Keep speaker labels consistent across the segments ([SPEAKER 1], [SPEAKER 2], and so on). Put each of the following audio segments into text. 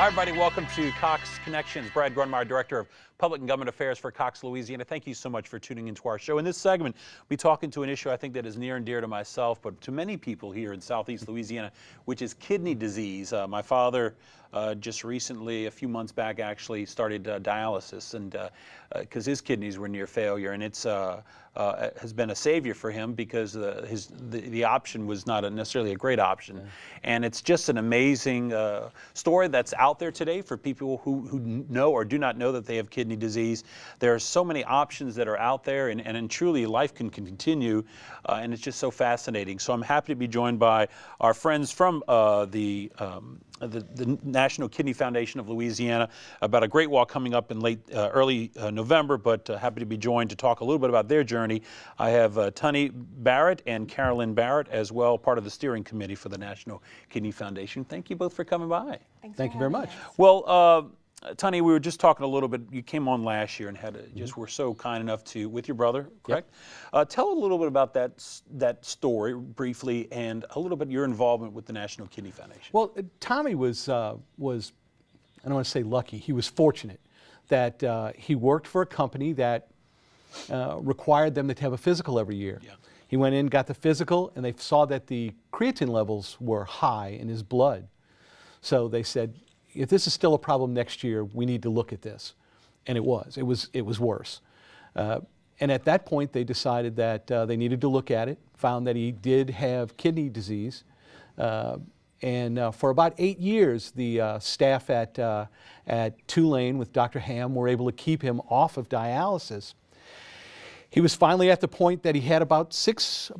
[SPEAKER 1] Hi, everybody. Welcome to Cox Connections. Brad Grundmeyer, Director of Public and Government Affairs for Cox, Louisiana. Thank you so much for tuning into our show. In this segment, we'll be talking to an issue I think that is near and dear to myself, but to many people here in Southeast Louisiana, which is kidney disease. My father just recently, a few months back actually, started dialysis, and because his kidneys were near failure, and it's has been a savior for him because the option was not necessarily a great option. Yeah. And it's just an amazing story that's out there today for people who know or do not know that they have kidney disease. There are so many options that are out there, and truly life can continue, and it's just so fascinating. So I'm happy to be joined by our friends from the National Kidney Foundation of Louisiana about a great walk coming up in early November, but happy to be joined to talk a little bit about their journey. I have Tunney Barrett and Carolyn Barrett as well, part of the steering committee for the National Kidney Foundation. Thank you both for coming by.
[SPEAKER 2] Thank you very much.
[SPEAKER 1] Well, Tunney, we were just talking a little bit. You came on last year and just were so kind enough to, with your brother, correct? Yep. Tell a little bit about that story briefly, and a little bit your involvement with the National Kidney Foundation.
[SPEAKER 2] Well, Tommy was I don't want to say lucky. He was fortunate that he worked for a company that required them to have a physical every year. Yeah. He went in, got the physical, and they saw that the creatine levels were high in his blood. So they said, if this is still a problem next year, we need to look at this. And it was worse. And at that point, they decided that they needed to look at it, found that he did have kidney disease. And for about 8 years, the staff at Tulane with Dr. Ham were able to keep him off of dialysis. He was finally at the point that he had about six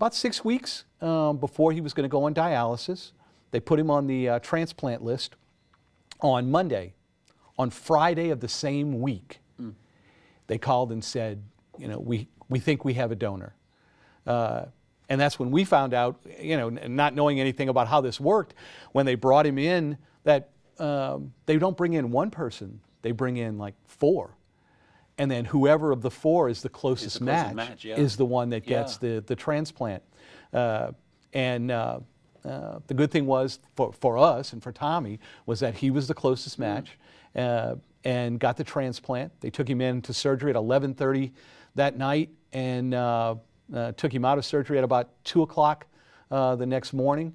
[SPEAKER 2] weeks before he was going to go on dialysis. They put him on the transplant list on Monday. On Friday of the same week, they called and said, you know, we think we have a donor. And that's when we found out, you know, not knowing anything about how this worked, when they brought him in, that they don't bring in one person, they bring in like 4. And then whoever of the 4 is the closest match is the one that gets the transplant. The good thing was for us and for Tommy was that he was the closest match and got the transplant. They took him into surgery at 11:30 that night and took him out of surgery at about 2 o'clock the next morning.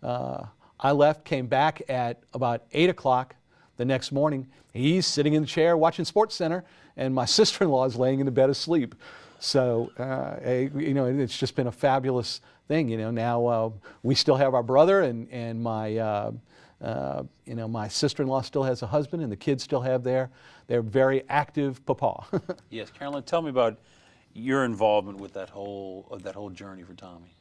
[SPEAKER 2] I left, came back at about 8 o'clock the next morning. He's sitting in the chair watching SportsCenter, and my sister-in-law is laying in the bed asleep. So, you know, it's just been a fabulous thing. You know, now we still have our brother, and my, you know, my sister-in-law still has a husband, and the kids still have their very active papa.
[SPEAKER 1] Yes, Carolyn, tell me about your involvement with that whole journey for Tommy.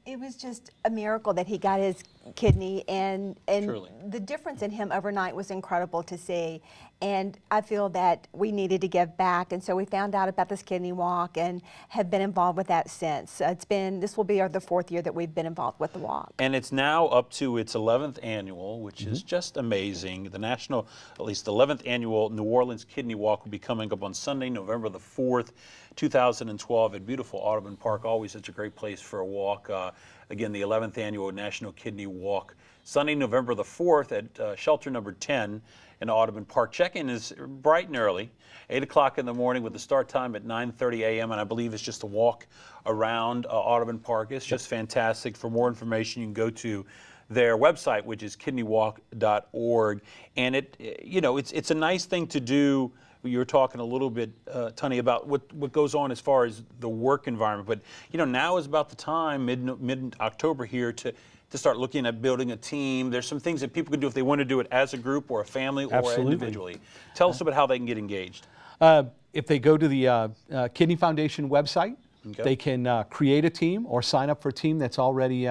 [SPEAKER 3] It was just a miracle that he got his kidney, and
[SPEAKER 1] Truly.
[SPEAKER 3] The difference in him overnight was incredible to see. And I feel that we needed to give back, and so we found out about this kidney walk and have been involved with that since. This will be the 4th year that we've been involved with the walk.
[SPEAKER 1] And it's now up to its 11th annual, which is just amazing. The national, at least the 11th annual New Orleans Kidney Walk will be coming up on Sunday, November the 4th, 2012 at beautiful Audubon Park. Always such a great place for a walk. Again, the 11th annual National Kidney Walk, Sunday, November the 4th at shelter number 10 in Audubon Park. Check-in is bright and early, 8 o'clock in the morning with the start time at 9:30 a.m. And I believe it's just a walk around Audubon Park. It's just fantastic. For more information, you can go to their website, which is kidneywalk.org. And it's a nice thing to do. You were talking a little bit, Tunney, about what goes on as far as the work environment. But, you know, now is about the time, mid-October here, to start looking at building a team. There's some things that people can do if they want to do it as a group or a family or individually. Tell us about how they can get engaged.
[SPEAKER 2] If they go to the Kidney Foundation website, they can create a team or sign up for a team that's already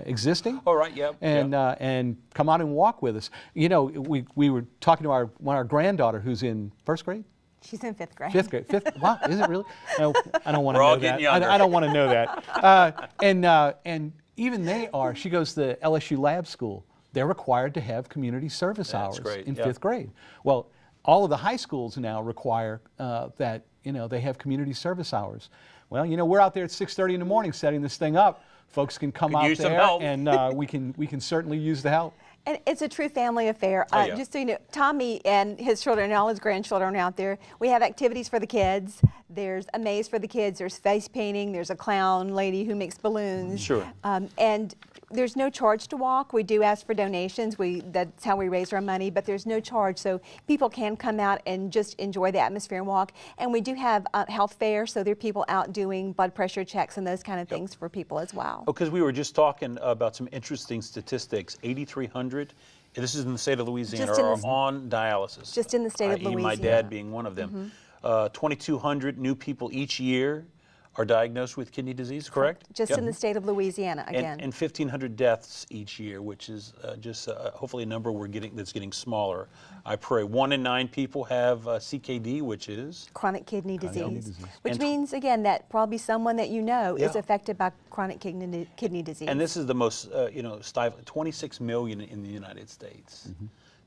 [SPEAKER 2] existing.
[SPEAKER 1] All right, yeah.
[SPEAKER 2] And come out and walk with us. You know, we were talking to our granddaughter who's in 1st grade.
[SPEAKER 3] She's in 5th grade.
[SPEAKER 2] 5th grade. 5th. Wow, is it really? No, I don't want to
[SPEAKER 1] We're
[SPEAKER 2] know
[SPEAKER 1] all getting
[SPEAKER 2] that.
[SPEAKER 1] younger.
[SPEAKER 2] I don't want to know that. And even they are. She goes to LSU Lab School. They're required to have community service hours in 5th grade. Well, all of the high schools now require that, you know, they have community service hours. Well, you know, we're out there at 6:30 in the morning setting this thing up. Folks can come out there, and we can certainly use the help.
[SPEAKER 3] And it's a true family affair.
[SPEAKER 1] Oh, yeah.
[SPEAKER 3] Just so you know, Tommy and his children and all his grandchildren are out there. We have activities for the kids. There's a maze for the kids. There's face painting. There's a clown lady who makes balloons.
[SPEAKER 1] Sure.
[SPEAKER 3] And there's no charge to walk. We do ask for donations. That's how we raise our money, but there's no charge. So people can come out and just enjoy the atmosphere and walk. And we do have health fairs, so there are people out doing blood pressure checks and those kind of things for people as well.
[SPEAKER 1] Oh, because we were just talking about some interesting statistics. 8,300, this is in the state of Louisiana, are on dialysis.
[SPEAKER 3] Just in the state of Louisiana.
[SPEAKER 1] My dad being one of them. 2,200 new people each year are diagnosed with kidney disease, correct?
[SPEAKER 3] Just in the state of Louisiana, again.
[SPEAKER 1] And 1,500 deaths each year, which is just hopefully a number that's getting smaller. I pray 1 in 9 people have CKD, which is
[SPEAKER 3] chronic kidney disease. Which means, again, that probably someone that you know is affected by chronic kidney disease.
[SPEAKER 1] And this is the most, stifling, 26 million in the United States.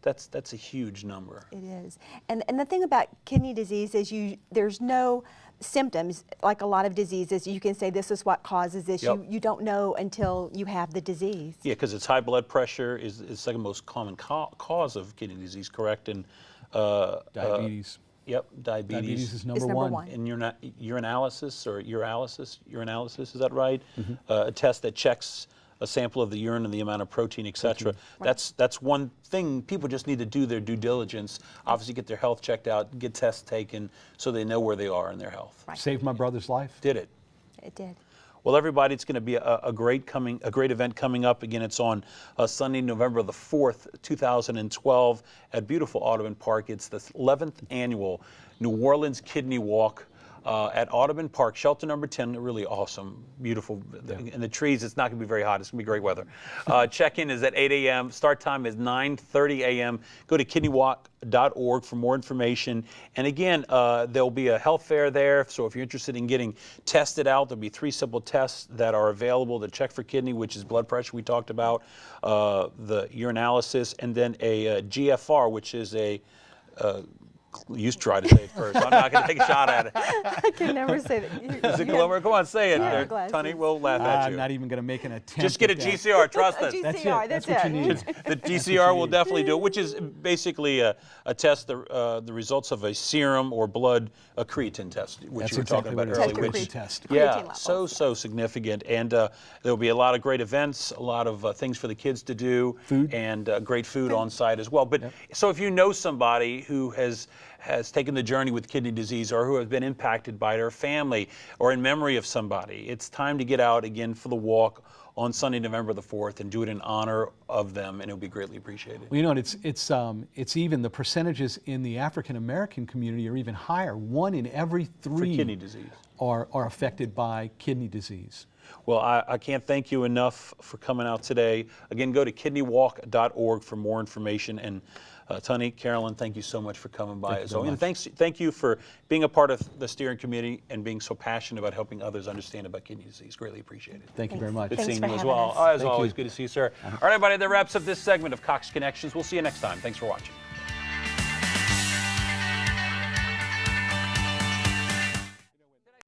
[SPEAKER 1] That's a huge number.
[SPEAKER 3] It is. And the thing about kidney disease is there's no symptoms like a lot of diseases. You can say this is what causes this. You don't know until you have the disease.
[SPEAKER 1] Yeah, because it's high blood pressure is the second most common cause of kidney disease, correct? And
[SPEAKER 2] diabetes.
[SPEAKER 1] Yep, diabetes.
[SPEAKER 2] Diabetes is number one.
[SPEAKER 1] And urinalysis, is that right? A test that checks a sample of the urine and the amount of protein, etc. That's one thing. People just need to do their due diligence. Obviously, get their health checked out, get tests taken, so they know where they are in their health.
[SPEAKER 2] Saved my brother's life.
[SPEAKER 1] Did it?
[SPEAKER 3] It did.
[SPEAKER 1] Well, everybody, it's going to be a great event coming up. Again, it's on Sunday, November the 4th, 2012, at beautiful Audubon Park. It's the 11th annual New Orleans Kidney Walk. At Audubon Park, shelter number 10, really awesome, beautiful. And the trees, it's not going to be very hot. It's going to be great weather. Check-in is at 8 a.m. Start time is 9:30 a.m. Go to kidneywalk.org for more information. And again, there'll be a health fair there. So if you're interested in getting tested out, there'll be 3 simple tests that are available to check for kidney, which is blood pressure we talked about, the urinalysis, and then a GFR, which is a you try to say it first. I'm not going to take a shot at it.
[SPEAKER 3] I can never say that.
[SPEAKER 1] Is it Glomer? Come on, say it. Tunney, we'll laugh at you.
[SPEAKER 2] I'm not even going to make an attempt.
[SPEAKER 1] Just get a GCR, trust us.
[SPEAKER 3] GCR,
[SPEAKER 2] that's what you need.
[SPEAKER 1] The GCR will definitely do it, which is basically a test, the results of a serum or blood, a creatine test, which you were talking about earlier.
[SPEAKER 2] Which test.
[SPEAKER 1] Yeah, so significant. And there will be a lot of great events, a lot of things for the kids to do, and great food on site as well. But so if you know somebody who has taken the journey with kidney disease or who has been impacted by their family or in memory of somebody, it's time to get out again for the walk on Sunday, November the 4th, and do it in honor of them, and it'll be greatly appreciated.
[SPEAKER 2] Well, you know, it's even the percentages in the African American community are even higher. 1 in every 3
[SPEAKER 1] for kidney disease
[SPEAKER 2] are affected by kidney disease.
[SPEAKER 1] Well, I can't thank you enough for coming out today. Again, go to kidneywalk.org for more information. And Tunney, Carolyn, thank you so much for coming by. And thank you for being a part of the steering committee and being so passionate about helping others understand about kidney disease. Greatly appreciated.
[SPEAKER 2] Thank you very much.
[SPEAKER 1] Good seeing you as well. As always, good to see you, sir. All right, everybody, that wraps up this segment of Cox Connections. We'll see you next time. Thanks for watching.